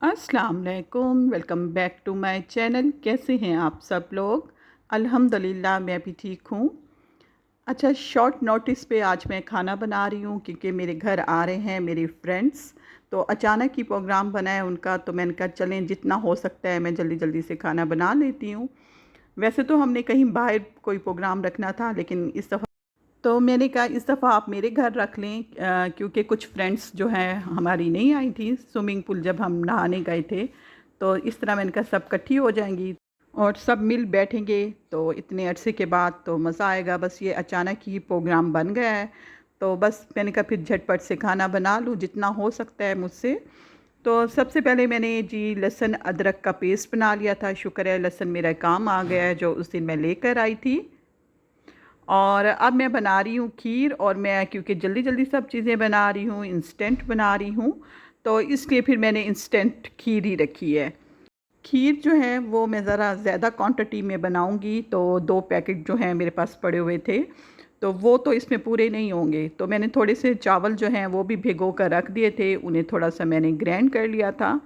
अस्सलाम वालेकुम, welcome back to my channel. कैसे हैं आप सब लोग? अल्हम्दुलिल्लाह मैं भी ठीक हूँ। अच्छा, शॉर्ट नोटिस पे आज मैं खाना बना रही हूँ क्योंकि मेरे घर आ रहे हैं मेरे फ्रेंड्स। तो अचानक ही प्रोग्राम बना है उनका, तो मैंने कहा चलें जितना हो सकता है मैं जल्दी जल्दी से खाना बना लेती हूँ। वैसे तो हमने कहीं बाहर कोई प्रोग्राम रखना था, लेकिन इस दफ़ा तो मैंने कहा इस दफ़ा आप मेरे घर रख लें, क्योंकि कुछ फ्रेंड्स जो हैं हमारी नहीं आई थी स्विमिंग पूल जब हम नहाने गए थे। तो इस तरह मैंने कहा सब इकट्ठी हो जाएंगी और सब मिल बैठेंगे, तो इतने अरसे के बाद तो मज़ा आएगा। बस ये अचानक ही प्रोग्राम बन गया है, तो बस मैंने कहा फिर झटपट से खाना बना लूँ जितना हो सकता है मुझसे। तो सबसे पहले मैंने जी लहसुन अदरक का पेस्ट बना लिया था। शुक्र है लहसुन मेरा काम आ गया है जो उस दिन मैं लेकर आई थी। और अब मैं बना रही हूँ खीर, और मैं क्योंकि जल्दी जल्दी सब चीज़ें बना रही हूँ, इंस्टेंट बना रही हूँ, तो इसलिए फिर मैंने इंस्टेंट खीर ही रखी है। खीर जो है वो मैं ज़रा ज़्यादा क्वांटिटी में बनाऊँगी, तो 2 पैकेट जो हैं मेरे पास पड़े हुए थे, तो वो तो इसमें पूरे नहीं होंगे। तो मैंने थोड़े से चावल जो हैं वो भी भिगो कर रख दिए थे, उन्हें थोड़ा-सा मैंने ग्राइंड कर लिया था,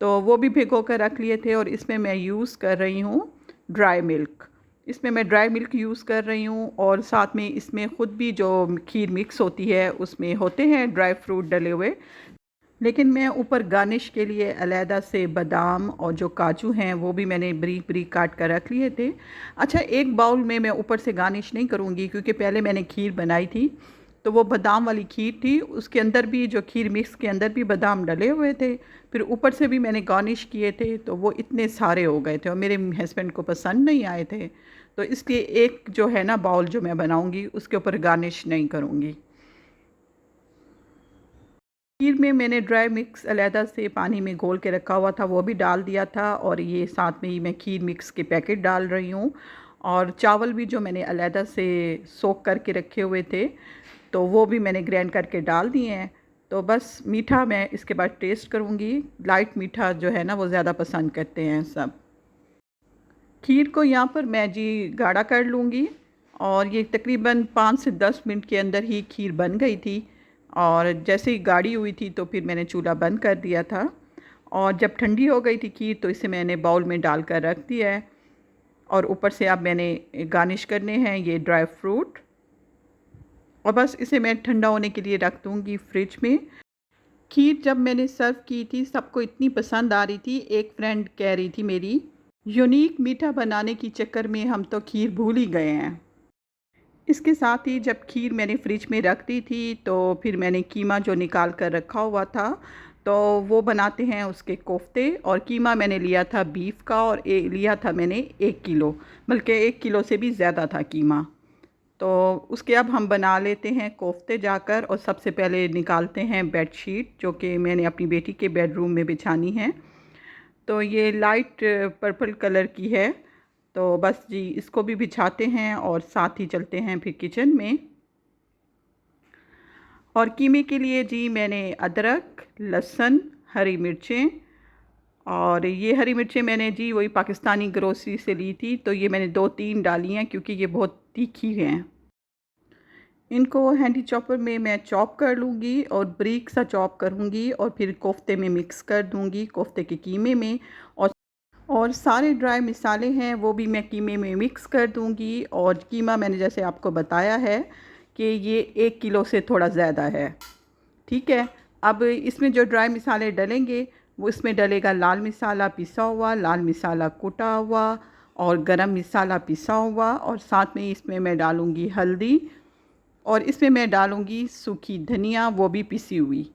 तो वो भी भिगो कर रख लिए थे। और इसमें मैं यूज़ कर रही हूँ ड्राई मिल्क। इसमें मैं ड्राई मिल्क यूज़ कर रही हूँ, और साथ में इसमें ख़ुद भी जो खीर मिक्स होती है उसमें होते हैं ड्राई फ्रूट डले हुए। लेकिन मैं ऊपर गार्निश के लिए अलहदा से बादाम और जो काजू हैं वो भी मैंने बारीक बारीक काट कर रख लिए थे। अच्छा, एक बाउल में मैं ऊपर से गार्निश नहीं करूँगी क्योंकि पहले मैंने खीर बनाई थी, तो वो बादाम वाली खीर थी, उसके अंदर भी जो खीर मिक्स के अंदर भी बादाम डले हुए थे। फिर ऊपर से भी मैंने गार्निश किए थे, तो वो इतने सारे हो गए थे और मेरे हस्बैंड को पसंद नहीं आए थे। तो इसलिए एक जो है ना बाउल जो मैं बनाऊँगी उसके ऊपर गार्निश नहीं करूँगी। खीर में मैंने ड्राई मिक्स अलहदा से पानी में घोल के रखा हुआ था, वो भी डाल दिया था, और ये साथ में ही मैं खीर मिक्स के पैकेट डाल रही हूँ। और चावल भी जो मैंने अलहदा से सोक करके रखे हुए थे, तो वो भी मैंने ग्राइंड करके डाल दिए हैं। तो बस मीठा मैं इसके बाद टेस्ट करूँगी। लाइट मीठा जो है ना वो ज़्यादा पसंद करते हैं सब। खीर को यहाँ पर मैं जी गाढ़ा कर लूँगी, और ये तकरीबन 5 से 10 मिनट के अंदर ही खीर बन गई थी। और जैसे ही गाढ़ी हुई थी तो फिर मैंने चूल्हा बंद कर दिया था, और जब ठंडी हो गई थी खीर तो इसे मैंने बाउल में डाल कर रख दिया है। और ऊपर से अब मैंने गार्निश करने हैं ये ड्राई फ्रूट, और बस इसे मैं ठंडा होने के लिए रख दूँगी फ्रिज में। खीर जब मैंने सर्व की थी सबको इतनी पसंद आ रही थी, एक फ्रेंड कह रही थी मेरी, यूनिक मीठा बनाने की चक्कर में हम तो खीर भूल ही गए हैं। इसके साथ ही जब खीर मैंने फ्रिज में रख दी थी तो फिर मैंने कीमा जो निकाल कर रखा हुआ था, तो वो बनाते हैं उसके कोफ्ते। और कीमा मैंने लिया था बीफ का, और लिया था मैंने 1 किलो, बल्कि 1 किलो से भी ज़्यादा था कीमा। तो उसके अब हम बना लेते हैं कोफ्ते जाकर। और सबसे पहले निकालते हैं बेडशीट जो कि मैंने अपनी बेटी के बेडरूम में बिछानी है। तो ये लाइट पर्पल कलर की है, तो बस जी इसको भी बिछाते हैं और साथ ही चलते हैं फिर किचन में। और कीमे के लिए जी मैंने अदरक, लहसुन, हरी मिर्चें, और ये हरी मिर्चें मैंने जी वही पाकिस्तानी ग्रोसरी से ली थी, तो ये मैंने 2-3 डाली हैं क्योंकि ये बहुत तीखी हैं। इनको हैंडी चॉपर में मैं चॉप कर लूँगी और बारीक सा चॉप करूँगी, और फिर कोफ्ते में मिक्स कर दूँगी, कोफ्ते के कीमे में। और सारे ड्राई मसाले हैं वो भी मैं कीमे में मिक्स कर दूँगी। और कीमा मैंने जैसे आपको बताया है कि ये 1 किलो से थोड़ा ज़्यादा है, ठीक है। अब इसमें जो ड्राई मसाले डलेंगे वो इसमें डलेगा लाल मसाला पिसा हुआ, लाल मसाला कुटा हुआ, और गरम मसाला पिसा हुआ, और साथ में इसमें मैं डालूँगी हल्दी, और इसमें मैं डालूँगी सूखी धनिया वो भी पिसी हुई।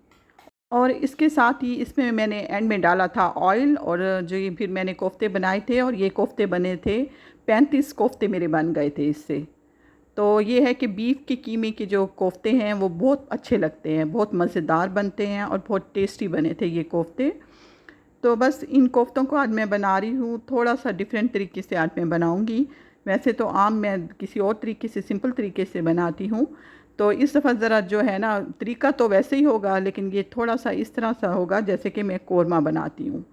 और इसके साथ ही इसमें मैंने एंड में डाला था ऑयल। और जो ये फिर मैंने कोफ्ते बनाए थे, और ये कोफ्ते बने थे 35 कोफ्ते मेरे बन गए थे इससे। तो ये है कि बीफ के कीमे के जो कोफ्ते हैं वो बहुत अच्छे लगते हैं, बहुत मज़ेदार बनते हैं और बहुत टेस्टी बने थे ये कोफ्ते। तो बस इन कोफ्तों को आज मैं बना रही हूँ थोड़ा सा डिफरेंट तरीके से, आज मैं बनाऊँगी। वैसे तो आम मैं किसी और तरीके से, सिंपल तरीके से बनाती हूँ। तो इस दफ़ा ज़रा जो है ना तरीका तो वैसे ही होगा, लेकिन ये थोड़ा सा इस तरह सा होगा जैसे कि मैं कोरमा बनाती हूँ।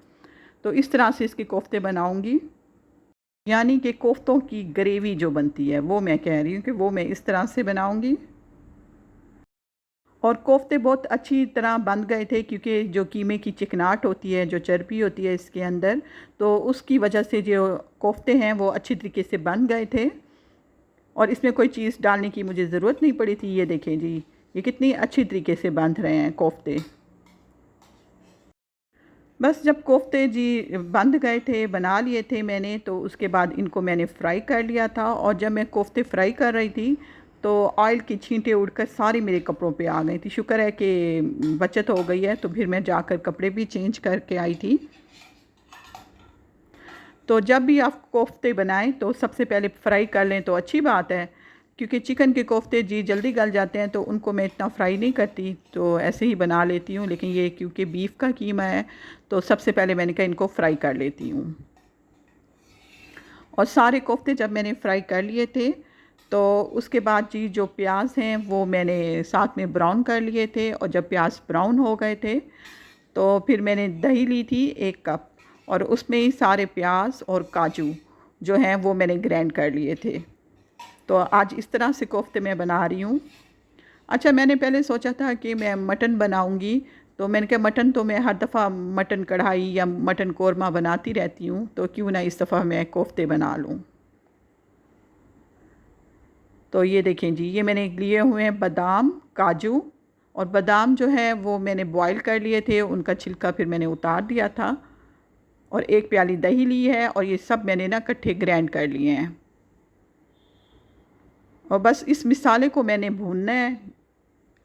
तो इस तरह से इसके कोफ्ते बनाऊँगी, यानी कि कोफ्तों की ग्रेवी जो बनती है वो मैं कह रही हूँ कि वो मैं इस तरह से बनाऊँगी। और कोफ्ते बहुत अच्छी तरह बन गए थे, क्योंकि जो कीमे की चिकनाहट होती है, जो चर्बी होती है इसके अंदर, तो उसकी वजह से जो कोफ्ते हैं वो अच्छी तरीके से बन गए थे और इसमें कोई चीज़ डालने की मुझे ज़रूरत नहीं पड़ी थी। ये देखें जी, ये कितनी अच्छी तरीके से बन रहे हैं कोफ्ते। बस जब कोफ्ते जी बंध गए थे, बना लिए थे मैंने, तो उसके बाद इनको मैंने फ्राई कर लिया था। और जब मैं कोफ्ते फ्राई कर रही थी तो ऑयल की छींटें उड़कर सारी मेरे कपड़ों पे आ गई थी। शुक्र है कि बचत हो गई है, तो फिर मैं जाकर कपड़े भी चेंज करके आई थी। तो जब भी आप कोफ्ते बनाएं तो सबसे पहले फ्राई कर लें तो अच्छी बात है, क्योंकि चिकन के कोफ्ते जी जल्दी गल जाते हैं, तो उनको मैं इतना फ्राई नहीं करती, तो ऐसे ही बना लेती हूँ। लेकिन ये क्योंकि बीफ का कीमा है, तो सबसे पहले मैंने कहा इनको फ्राई कर लेती हूँ। और सारे कोफ्ते जब मैंने फ्राई कर लिए थे, तो उसके बाद जी जो प्याज हैं वो मैंने साथ में ब्राउन कर लिए थे। और जब प्याज ब्राउन हो गए थे, तो फिर मैंने दही ली थी 1 कप, और उसमें ही सारे प्याज और काजू जो हैं वो मैंने ग्राइंड कर लिए थे। तो आज इस तरह से कोफ्ते मैं बना रही हूँ। अच्छा, मैंने पहले सोचा था कि मैं मटन बनाऊँगी, तो मैंने कहा मटन तो मैं हर दफ़ा मटन कढ़ाई या मटन कोरमा बनाती रहती हूँ, तो क्यों ना इस दफ़ा मैं कोफ्ते बना लूँ। तो ये देखें जी, ये मैंने लिए हुए हैं बादाम, काजू। और बादाम जो है वो मैंने बॉईल कर लिए थे, उनका छिलका फिर मैंने उतार दिया था। और 1 प्याली दही ली है, और ये सब मैंने ना इकट्ठे ग्राइंड कर लिए हैं। और बस इस मिसाले को मैंने भूनना है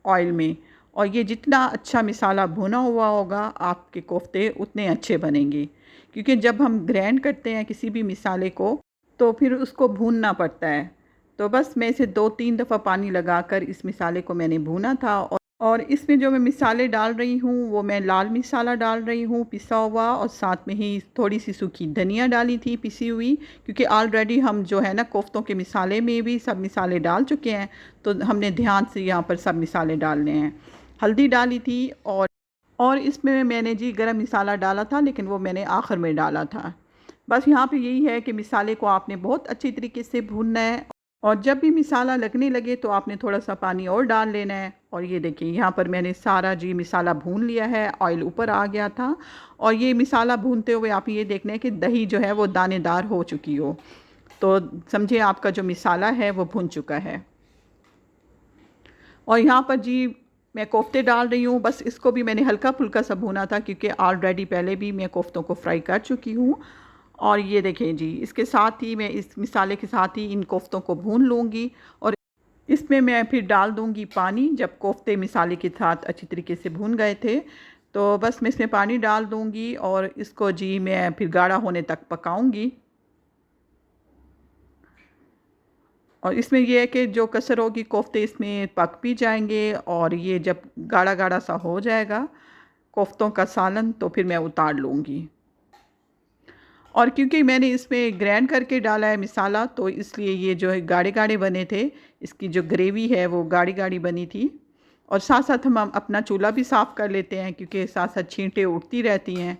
ऑयल में। और ये जितना अच्छा मिसाला भुना हुआ होगा, आपके कोफ्ते उतने अच्छे बनेंगे। क्योंकि जब हम ग्राइंड करते हैं किसी भी मिसाले को, तो फिर उसको भूनना पड़ता है। तो बस मैं इसे 2-3 दफ़ा पानी लगाकर इस मिसाले को मैंने भूना था। और इसमें जो मैं मिसाले डाल रही हूँ वो मैं लाल मिसाला डाल रही हूँ पिसा हुआ, और साथ में ही थोड़ी सी सूखी धनिया डाली थी पिसी हुई, क्योंकि ऑलरेडी हम जो है ना कोफ्तों के मिसाले में भी सब मिसाले डाल चुके हैं, तो हमने ध्यान से यहाँ पर सब मिसाले डालने हैं। हल्दी डाली थी, और इसमें मैंने जी गरम मसाला डाला था, लेकिन वो मैंने आखिर में डाला था। बस यहाँ पे यही है कि मिसाले को आपने बहुत अच्छी तरीके से भूनना है, और जब भी मिसाला लगने लगे तो आपने थोड़ा सा पानी और डाल लेना है। और ये देखिए, यहाँ पर मैंने सारा जी मिसाला भून लिया है, ऑयल ऊपर आ गया था। और ये मिसाला भूनते हुए आप ये देखना है कि दही जो है वो दानेदार हो चुकी हो, तो समझिए आपका जो मिसाला है वो भून चुका है। और यहाँ पर जी मैं कोफ्ते डाल रही हूँ। बस इसको भी मैंने हल्का फुल्का सा भूना था, क्योंकि ऑलरेडी पहले भी मैं कोफ्तों को फ्राई कर चुकी हूँ। और ये देखें जी, इसके साथ ही मैं इस मिसाले के साथ ही इन कोफ्तों को भून लूँगी। और इसमें मैं फिर डाल दूँगी पानी। जब कोफ्ते मिसाले के साथ अच्छी तरीके से भून गए थे, तो बस मैं इसमें पानी डाल दूँगी, और इसको जी मैं फिर गाढ़ा होने तक पकाऊँगी। और इसमें ये है कि जो कसर होगी कोफ्ते इसमें पक भी जाएंगे, और ये जब गाढ़ा गाढ़ा सा हो जाएगा कोफ्तों का सालन, तो फिर मैं उतार लूँगी। और क्योंकि मैंने इसमें ग्राइंड करके डाला है मिसाला, तो इसलिए ये जो है गाढ़े गाढ़े बने थे। इसकी जो ग्रेवी है वो गाढ़ी गाढ़ी बनी थी। और साथ साथ हम अपना चूल्हा भी साफ़ कर लेते हैं, क्योंकि साथ साथ छींटें उड़ती रहती हैं,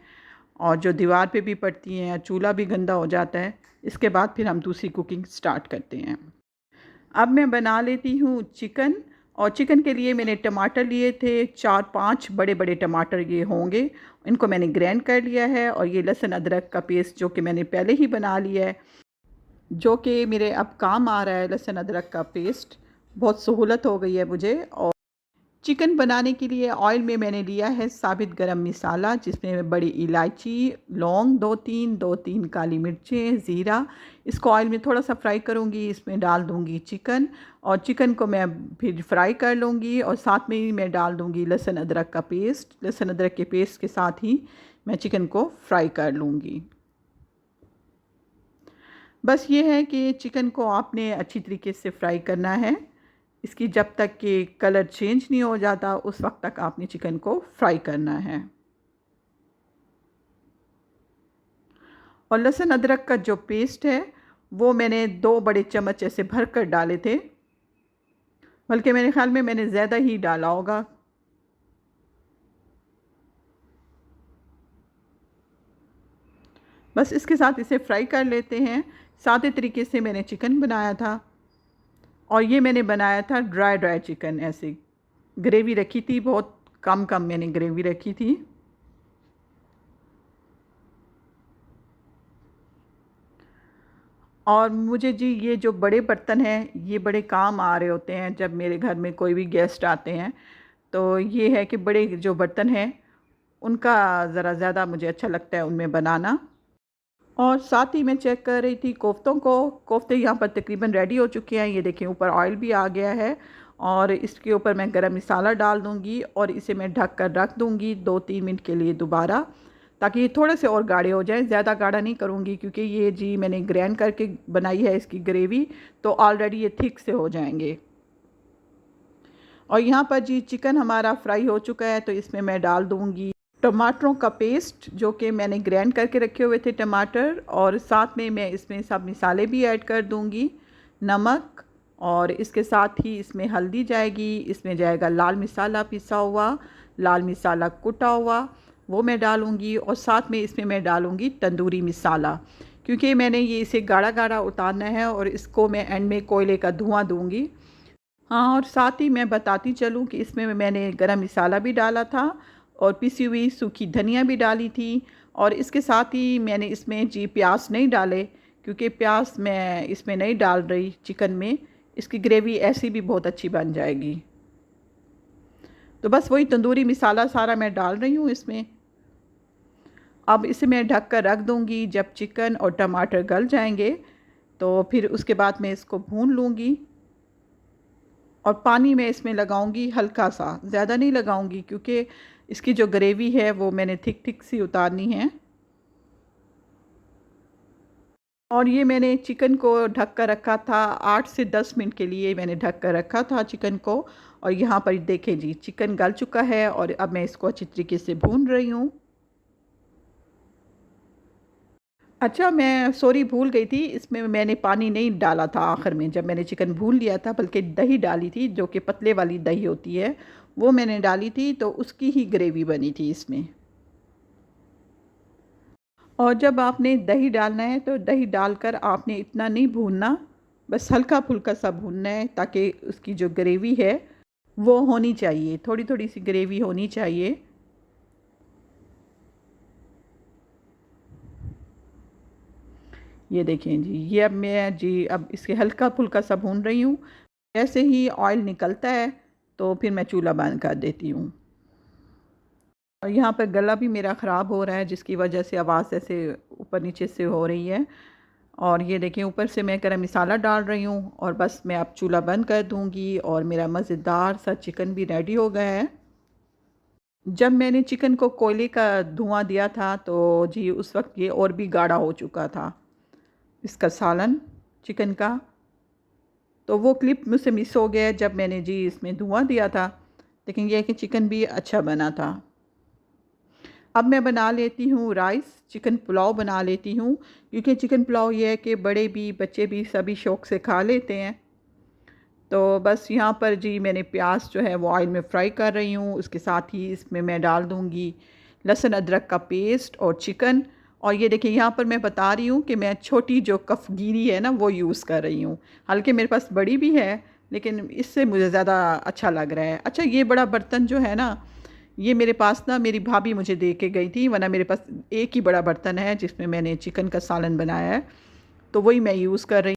और जो दीवार पे भी पड़ती हैं, चूल्हा भी गंदा हो जाता है। इसके बाद फिर हम दूसरी कुकिंग स्टार्ट करते हैं। अब मैं बना लेती हूँ चिकन। और चिकन के लिए मैंने टमाटर लिए थे, 4-5 बड़े बड़े टमाटर ये होंगे। इनको मैंने ग्राइंड कर लिया है। और ये लहसुन अदरक का पेस्ट जो कि मैंने पहले ही बना लिया है, जो कि मेरे अब काम आ रहा है। लहसुन अदरक का पेस्ट बहुत सहूलत हो गई है मुझे। और चिकन बनाने के लिए ऑयल में मैंने लिया है साबित गरम मसाला, जिसमें बड़ी इलायची, लौंग 2-3 काली मिर्चें, ज़ीरा। इसको ऑयल में थोड़ा सा फ्राई करूँगी, इसमें डाल दूँगी चिकन। और चिकन को मैं फिर फ्राई कर लूँगी, और साथ में ही मैं डाल दूँगी लहसुन अदरक का पेस्ट। लहसुन अदरक के पेस्ट के साथ ही मैं चिकन को फ्राई कर लूँगी। बस ये है कि चिकन को आपने अच्छी तरीके से फ्राई करना है। इसकी जब तक कि कलर चेंज नहीं हो जाता, उस वक्त तक आपने चिकन को फ्राई करना है। और लहसुन अदरक का जो पेस्ट है वो मैंने 2 बड़े चम्मच ऐसे भर कर डाले थे, बल्कि मेरे ख्याल में मैंने ज़्यादा ही डाला होगा। बस इसके साथ इसे फ्राई कर लेते हैं। सादे तरीके से मैंने चिकन बनाया था, और ये मैंने बनाया था ड्राई ड्राई चिकन ऐसे। ग्रेवी रखी थी, बहुत कम कम मैंने ग्रेवी रखी थी। और मुझे जी ये जो बड़े बर्तन हैं ये बड़े काम आ रहे होते हैं जब मेरे घर में कोई भी गेस्ट आते हैं। तो ये है कि बड़े जो बर्तन हैं उनका ज़रा ज़्यादा मुझे अच्छा लगता है उनमें बनाना। और साथ ही मैं चेक कर रही थी कोफ्तों को। कोफ्ते यहाँ पर तकरीबन रेडी हो चुके हैं। ये देखिए ऊपर ऑयल भी आ गया है और इसके ऊपर मैं गरम मसाला डाल दूँगी और इसे मैं ढक कर रख दूँगी 2-3 मिनट के लिए दोबारा, ताकि ये थोड़े से और गाढ़े हो जाएं। ज़्यादा गाढ़ा नहीं करूँगी क्योंकि ये जी मैंने ग्रैंड करके बनाई है इसकी ग्रेवी, तो ऑलरेडी ये थिक से हो जाएंगे। और यहाँ पर जी चिकन हमारा फ्राई हो चुका है, तो इसमें मैं डाल दूँगी टमाटरों का पेस्ट जो कि मैंने ग्राइंड करके रखे हुए थे टमाटर, और साथ में मैं इसमें सब मसाले भी ऐड कर दूंगी, नमक, और इसके साथ ही इसमें हल्दी जाएगी, इसमें जाएगा लाल मसाला पिसा हुआ, लाल मसाला कुटा हुआ वो मैं डालूंगी, और साथ में इसमें मैं डालूंगी तंदूरी मसाला, क्योंकि मैंने ये इसे गाढ़ा गाढ़ा उतारना है और इसको मैं एंड में कोयले का धुआं दूंगी। हाँ, और साथ ही मैं बताती चलूँ कि इसमें मैंने गरम मसाला भी डाला था और पिसी हुई सूखी धनिया भी डाली थी, और इसके साथ ही मैंने इसमें जी प्याज नहीं डाले, क्योंकि प्याज मैं इसमें नहीं डाल रही चिकन में, इसकी ग्रेवी ऐसी भी बहुत अच्छी बन जाएगी। तो बस वही तंदूरी मसाला सारा मैं डाल रही हूँ इसमें। अब इसे मैं ढक कर रख दूँगी, जब चिकन और टमाटर गल जाएंगे तो फिर उसके बाद मैं इसको भून लूँगी। और पानी मैं इसमें लगाऊंगी हल्का सा, ज़्यादा नहीं लगाऊंगी, क्योंकि इसकी जो ग्रेवी है वो मैंने थिक थिक सी उतारनी है। और ये मैंने चिकन को ढक कर रखा था 8 से 10 मिनट के लिए, मैंने ढक कर रखा था चिकन को। और यहाँ पर देखें जी चिकन गल चुका है और अब मैं इसको अच्छी तरीके से भून रही हूँ। अच्छा, मैं सॉरी भूल गई थी, इसमें मैंने पानी नहीं डाला था आखिर में जब मैंने चिकन भून लिया था, बल्कि दही डाली थी जो कि पतले वाली दही होती है, वो मैंने डाली थी, तो उसकी ही ग्रेवी बनी थी इसमें। और जब आपने दही डालना है तो दही डालकर आपने इतना नहीं भूनना, बस हल्का फुल्का सा भूनना है, ताकि उसकी जो ग्रेवी है वो होनी चाहिए, थोड़ी थोड़ी सी ग्रेवी होनी चाहिए। ये देखें जी, ये अब मैं जी अब इसे हल्का फुल्का सा भून रही हूँ। जैसे ही ऑयल निकलता है तो फिर मैं चूल्हा बंद कर देती हूँ। और यहाँ पर गला भी मेरा ख़राब हो रहा है, जिसकी वजह से आवाज़ ऐसे ऊपर नीचे से हो रही है। और ये देखिए ऊपर से मैं गरम मसाला डाल रही हूँ, और बस मैं अब चूल्हा बंद कर दूँगी और मेरा मज़ेदार सा चिकन भी रेडी हो गया है। जब मैंने चिकन को कोयले का धुआं दिया था तो जी उस वक्त ये और भी गाढ़ा हो चुका था, इसका सालन चिकन का। तो वो क्लिप मुझसे मिस हो गया जब मैंने जी इसमें धुआं दिया था, लेकिन यह है कि चिकन भी अच्छा बना था। अब मैं बना लेती हूँ राइस, चिकन पुलाव बना लेती हूँ, क्योंकि चिकन पुलाव ये है कि बड़े भी बच्चे भी सभी शौक़ से खा लेते हैं। तो बस यहाँ पर जी मैंने प्याज जो है वो ऑयल में फ्राई कर रही हूँ, उसके साथ ही इसमें मैं डाल दूँगी लहसुन अदरक का पेस्ट और चिकन। और ये देखिए यहाँ पर मैं बता रही हूँ कि मैं छोटी जो कफ़गीरी है ना वो यूज़ कर रही हूँ, हालांकि मेरे पास बड़ी भी है, लेकिन इससे मुझे ज़्यादा अच्छा लग रहा है। अच्छा, ये बड़ा बर्तन जो है ना, ये मेरे पास ना मेरी भाभी मुझे दे के गई थी, वरना मेरे पास एक ही बड़ा बर्तन है जिसमें मैंने चिकन का सालन बनाया है, तो वही मैं यूज़ कर रही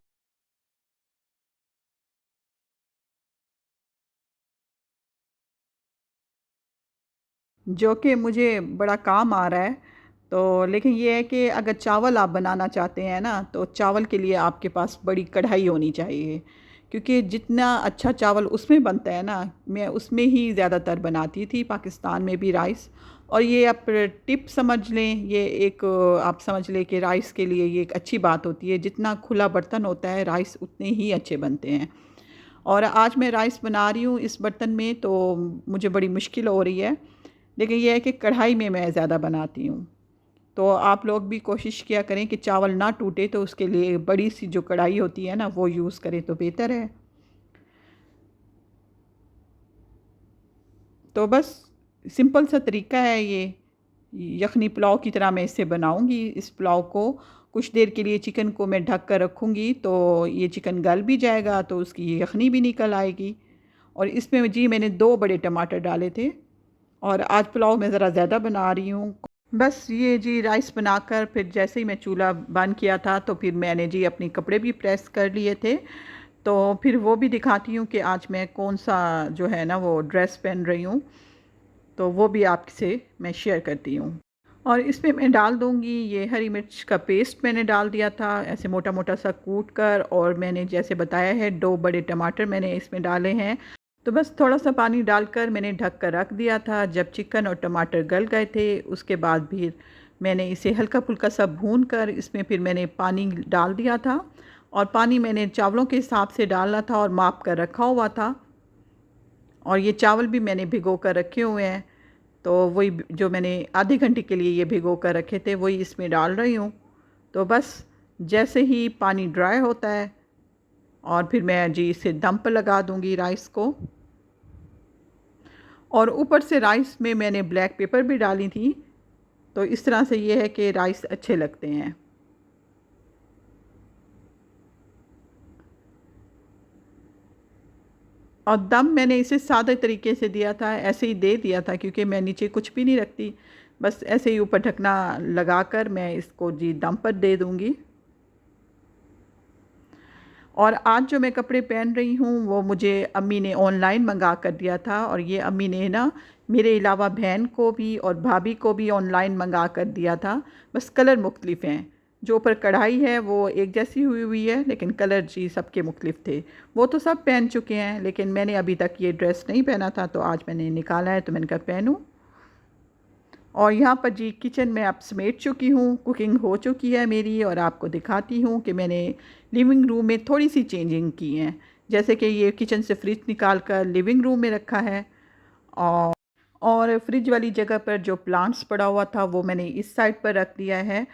हूँ, जो कि मुझे बड़ा काम आ रहा है। तो लेकिन ये है कि अगर चावल आप बनाना चाहते हैं ना, तो चावल के लिए आपके पास बड़ी कढ़ाई होनी चाहिए, क्योंकि जितना अच्छा चावल उसमें बनता है ना, मैं उसमें ही ज़्यादातर बनाती थी पाकिस्तान में भी राइस। और ये आप टिप समझ लें, ये एक आप समझ लें कि राइस के लिए ये एक अच्छी बात होती है, जितना खुला बर्तन होता है राइस उतने ही अच्छे बनते हैं। और आज मैं राइस बना रही हूँ इस बर्तन में, तो मुझे बड़ी मुश्किल हो रही है, लेकिन यह है कि कढ़ाई में मैं ज़्यादा बनाती हूँ। तो आप लोग भी कोशिश किया करें कि चावल ना टूटे, तो उसके लिए बड़ी सी जो कढ़ाई होती है ना वो यूज़ करें तो बेहतर है। तो बस सिंपल सा तरीका है ये, यखनी पुलाव की तरह मैं इसे बनाऊंगी। इस पुलाव को कुछ देर के लिए चिकन को मैं ढक कर रखूँगी, तो ये चिकन गल भी जाएगा, तो उसकी यखनी भी निकल आएगी। और इसमें जी मैंने 2 बड़े टमाटर डाले थे। और आज पुलाव मैं ज़रा ज़्यादा बना रही हूँ। बस ये जी राइस बनाकर फिर जैसे ही मैं चूल्हा बंद किया था तो फिर मैंने जी अपने कपड़े भी प्रेस कर लिए थे। तो फिर वो भी दिखाती हूँ कि आज मैं कौन सा जो है ना वो ड्रेस पहन रही हूँ। तो वो भी आपसे मैं शेयर करती हूँ। और इसमें मैं डाल दूँगी ये हरी मिर्च का पेस्ट मैंने डाल दिया था ऐसे मोटा मोटा सा कूट कर, और मैंने जैसे बताया है 2 बड़े टमाटर मैंने इसमें डाले हैं। तो बस थोड़ा सा पानी डालकर मैंने ढक कर रख दिया था। जब चिकन और टमाटर गल गए थे उसके बाद फिर मैंने इसे हल्का फुल्का सा भून कर इसमें फिर मैंने पानी डाल दिया था। और पानी मैंने चावलों के हिसाब से डालना था और माप कर रखा हुआ था। और ये चावल भी मैंने भिगो कर रखे हुए हैं। तो वही जो मैंने आधे घंटे के लिए ये भिगो कर रखे थे वही इसमें डाल रही हूँ। तो बस जैसे ही पानी ड्राई होता है और फिर मैं जी इसे दम पर लगा दूँगी राइस को। और ऊपर से राइस में मैंने ब्लैक पेपर भी डाली थी। तो इस तरह से ये है कि राइस अच्छे लगते हैं। और दम मैंने इसे सादे तरीके से दिया था, ऐसे ही दे दिया था क्योंकि मैं नीचे कुछ भी नहीं रखती। बस ऐसे ही ऊपर ढकना लगाकर मैं इसको जी दम पर दे दूँगी। और आज जो मैं कपड़े पहन रही हूँ वो मुझे अम्मी ने ऑनलाइन मंगा कर दिया था। और ये अम्मी ने ना मेरे अलावा बहन को भी और भाभी को भी ऑनलाइन मंगा कर दिया था। बस कलर मुख्तलिफ हैं। जो ऊपर कढ़ाई है वो एक जैसी हुई हुई है लेकिन कलर जी सबके मुख्तलिफ थे। वो तो सब पहन चुके हैं लेकिन मैंने अभी तक ये ड्रेस नहीं पहना था तो आज मैंने निकाला है तो मैंने कहा पहनूं। और यहाँ पर जी किचन में अब समेट चुकी हूँ, कुकिंग हो चुकी है मेरी। और आपको दिखाती हूँ कि मैंने लिविंग रूम में थोड़ी सी चेंजिंग की है। जैसे कि ये किचन से फ्रिज निकाल कर लिविंग रूम में रखा है। और फ्रिज वाली जगह पर जो प्लांट्स पड़ा हुआ था वो मैंने इस साइड पर रख दिया है।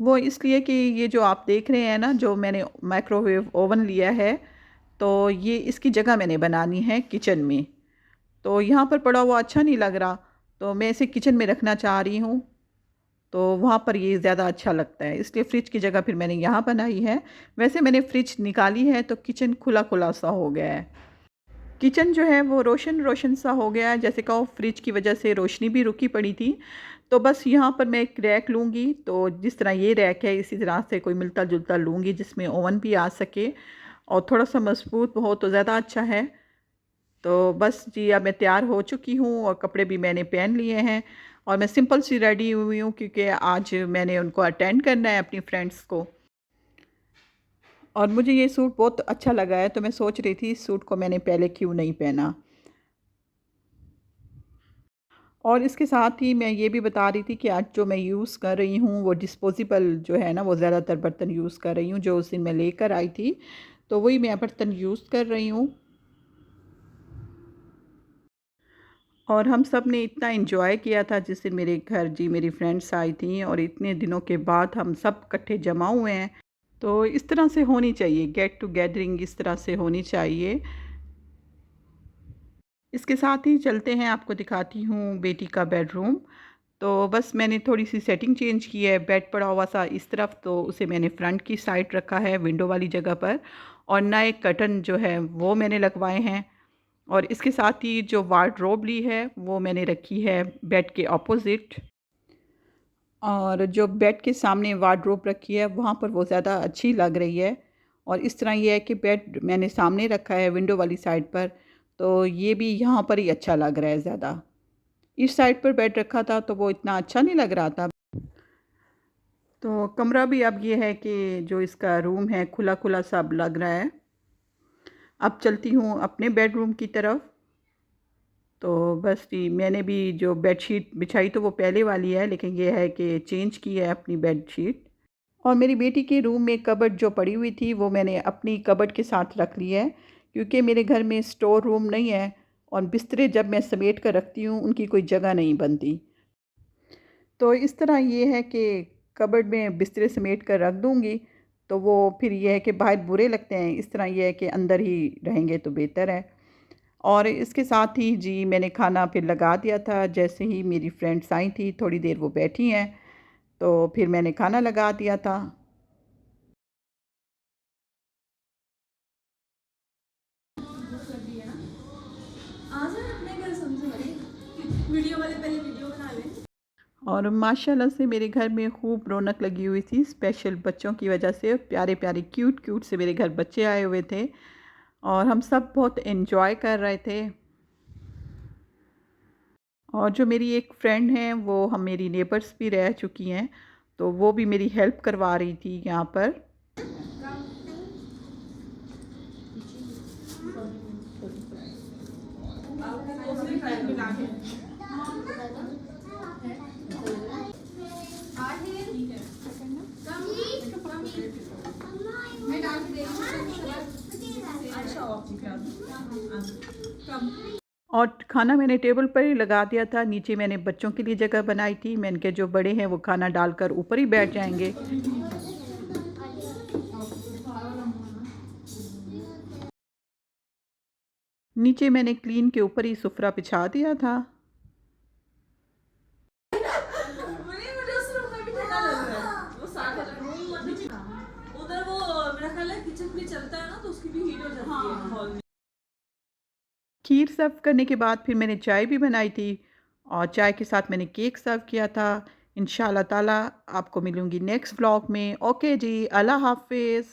वो इसलिए कि ये जो आप देख रहे हैं ना जो मैंने माइक्रोवेव ओवन लिया है तो ये इसकी जगह मैंने बनानी है किचन में। तो यहाँ पर पड़ा हुआ अच्छा नहीं लग रहा तो मैं इसे किचन में रखना चाह रही हूँ। तो वहाँ पर ये ज़्यादा अच्छा लगता है इसलिए फ़्रिज की जगह फिर मैंने यहाँ बनाई है। वैसे मैंने फ़्रिज निकाली है तो किचन खुला खुला सा हो गया है। किचन जो है वो रोशन रोशन सा हो गया है, जैसे कहो फ्रिज की वजह से रोशनी भी रुकी पड़ी थी। तो बस यहाँ पर मैं एक रैक लूँगी तो जिस तरह ये रैक है इसी तरह से कोई मिलता जुलता लूँगी जिसमें ओवन भी आ सके और थोड़ा सा मजबूत हो तो ज़्यादा अच्छा है। तो बस जी अब मैं तैयार हो चुकी हूँ और कपड़े भी मैंने पहन लिए हैं। और मैं सिंपल सी रेडी हुई हूँ क्योंकि आज मैंने उनको अटेंड करना है अपनी फ्रेंड्स को। और मुझे ये सूट बहुत अच्छा लगा है तो मैं सोच रही थी इस सूट को मैंने पहले क्यों नहीं पहना। और इसके साथ ही मैं ये भी बता रही थी कि आज जो मैं यूज़ कर रही हूँ वो डिस्पोजेबल जो है ना वो ज़्यादातर बर्तन यूज़ कर रही हूँ जो उस दिन मैं लेकर आई थी। तो वही मैं बर्तन यूज़ कर रही हूँ। और हम सब ने इतना एंजॉय किया था जिस दिन मेरे घर जी मेरी फ्रेंड्स आई थी और इतने दिनों के बाद हम सब इकट्ठे जमा हुए हैं। तो इस तरह से होनी चाहिए, गेट टू गैदरिंग इस तरह से होनी चाहिए। इसके साथ ही चलते हैं, आपको दिखाती हूँ बेटी का बेडरूम। तो बस मैंने थोड़ी सी सेटिंग चेंज की है। बेड पड़ा हुआ सा इस तरफ तो उसे मैंने फ्रंट की साइड रखा है विंडो वाली जगह पर। और नए कर्टन जो है वो मैंने लगवाए हैं। और इसके साथ ही जो वार्डरोब ली है वो मैंने रखी है बेड के ऑपोजिट। और जो बेड के सामने वार्डरोब रखी है वहाँ पर वो ज़्यादा अच्छी लग रही है। और इस तरह ये है कि बेड मैंने सामने रखा है विंडो वाली साइड पर। तो ये भी यहाँ पर ही अच्छा लग रहा है ज़्यादा। इस साइड पर बेड रखा था तो वो इतना अच्छा नहीं लग रहा था। तो कमरा भी अब ये है कि जो इसका रूम है खुला खुला सा अब लग रहा है। अब चलती हूँ अपने बेडरूम की तरफ। तो बस जी मैंने भी जो बेडशीट बिछाई तो वो पहले वाली है लेकिन ये है कि चेंज की है अपनी बेडशीट। और मेरी बेटी के रूम में कबर्ड जो पड़ी हुई थी वो मैंने अपनी कबर्ड के साथ रख ली है क्योंकि मेरे घर में स्टोर रूम नहीं है। और बिस्तरे जब मैं समेट कर रखती हूँ उनकी कोई जगह नहीं बनती। तो इस तरह ये है कि कबर्ड में बिस्तरे समेट कर रख दूँगी तो वो फिर ये है कि बाहर बुरे लगते हैं। इस तरह ये है कि अंदर ही रहेंगे तो बेहतर है। और इसके साथ ही जी मैंने खाना फिर लगा दिया था। जैसे ही मेरी फ्रेंड्स आई थी थोड़ी देर वो बैठी हैं तो फिर मैंने खाना लगा दिया था। और माशाल्लाह से मेरे घर में खूब रौनक लगी हुई थी, स्पेशल बच्चों की वजह से। प्यारे प्यारे क्यूट क्यूट से मेरे घर बच्चे आए हुए थे और हम सब बहुत एंजॉय कर रहे थे। और जो मेरी एक फ्रेंड हैं वो हम मेरी नेबर्स भी रह चुकी हैं, तो वो भी मेरी हेल्प करवा रही थी यहाँ पर। और खाना मैंने टेबल पर ही लगा दिया था, नीचे मैंने बच्चों के लिए जगह बनाई थी। मैंने कहा जो बड़े हैं वो खाना डालकर ऊपर ही बैठ जाएंगे। नीचे मैंने क्लीन के ऊपर ही सुफरा बिछा दिया था। उधर वो मेरा ख्याल है किचन भी चलता है ना, तो उसकी भी हीट हो जाती है हॉल में। खीर सर्व करने के बाद फिर मैंने चाय भी बनाई थी और चाय के साथ मैंने केक सर्व किया था। इंशाल्लाह ताला आपको मिलूँगी नेक्स्ट व्लॉग में। ओके जी, अल्लाह हाफ़िज़।